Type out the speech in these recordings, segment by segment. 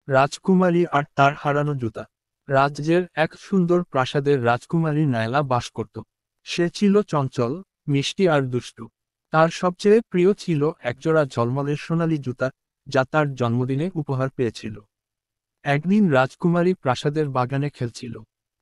রাজকুমারী আর তার হারানো জুতা। রাজ্যের এক সুন্দর প্রাসাদের রাজকুমারী নায়লা বাস করত। সে ছিল চঞ্চল, মিষ্টি আর দুষ্টু। তার সবচেয়ে প্রিয় ছিল একজোড়া ঝলমলের সোনালি জুতা, যা তার জন্মদিনে উপহার পেয়েছিল। একদিন রাজকুমারী প্রাসাদের বাগানে খেলছিল।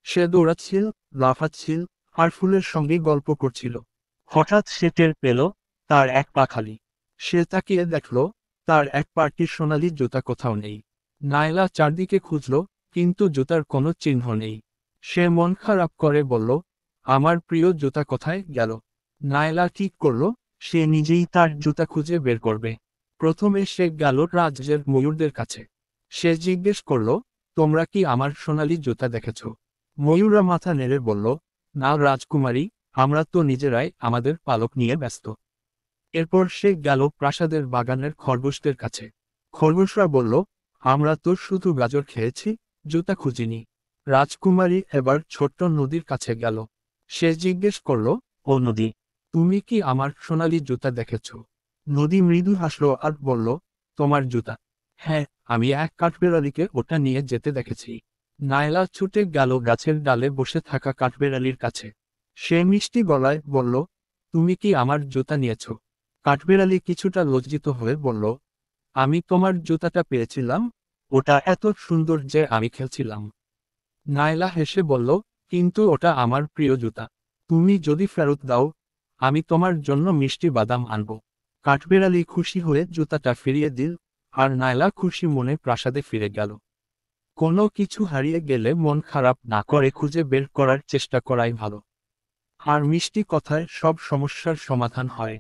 সে দৌড়াচ্ছিল, লাফাচ্ছিল আর ফুলের সঙ্গে গল্প করছিল। হঠাৎ সে টের পেল তার এক পা খালি। সে তাকিয়ে দেখল তার এক পাটির সোনালি জুতা কোথাও নেই। নায়লা চারদিকে খুঁজল, কিন্তু জুতার কোনো চিহ্ন নেই। সে মন খারাপ করে বলল, আমার প্রিয় জুতা কোথায় গেল? নায়লা ঠিক করল সে নিজেই তার জুতা খুঁজে বের করবে। প্রথমে সে গেল রাজ্যের ময়ূরদের কাছে। সে জিজ্ঞেস করল, তোমরা কি আমার সোনালি জুতা দেখেছ? ময়ূররা মাথা নেড়ে বলল, না রাজকুমারী, আমরা তো নিজেরাই আমাদের পালক নিয়ে ব্যস্ত। এরপর সে গেল প্রাসাদের বাগানের খরগোশদের কাছে। খরগোশরা বলল, আমরা তো শুধু গাজর খেয়েছি, জুতা খুঁজিনি। রাজকুমারী এবার ছোট্ট নদীর কাছে গেল। সে জিজ্ঞেস করল, ও নদী, তুমি কি আমার সোনালি জুতা দেখেছ? নদী মৃদু হাসল আর বলল, তোমার জুতা? হ্যাঁ, আমি এক কাঠবেড়ালিকে ওটা নিয়ে যেতে দেখেছি। নায়লা ছুটে গেল গাছের ডালে বসে থাকা কাঠবেড়ালির কাছে। সে মিষ্টি গলায় বলল, তুমি কি আমার জুতা নিয়েছ? কাঠবেড়ালি কিছুটা লজ্জিত হয়ে বলল, আমি তোমার জুতাটা পেয়েছিলাম, ওটা এত সুন্দর যে আমি খেলছিলাম। নায়লা হেসে বলল, কিন্তু ওটা আমার প্রিয় জুতা। তুমি যদি ফেরত দাও, আমি তোমার জন্য মিষ্টি বাদাম আনব। কাঠবেড়ালি খুশি হয়ে জুতাটা ফিরিয়ে দিল, আর নায়লা খুশি মনে প্রাসাদে ফিরে গেল। কোনো কিছু হারিয়ে গেলে মন খারাপ না করে খুঁজে বের করার চেষ্টা করাই ভালো। আর মিষ্টি কথায় সব সমস্যার সমাধান হয়।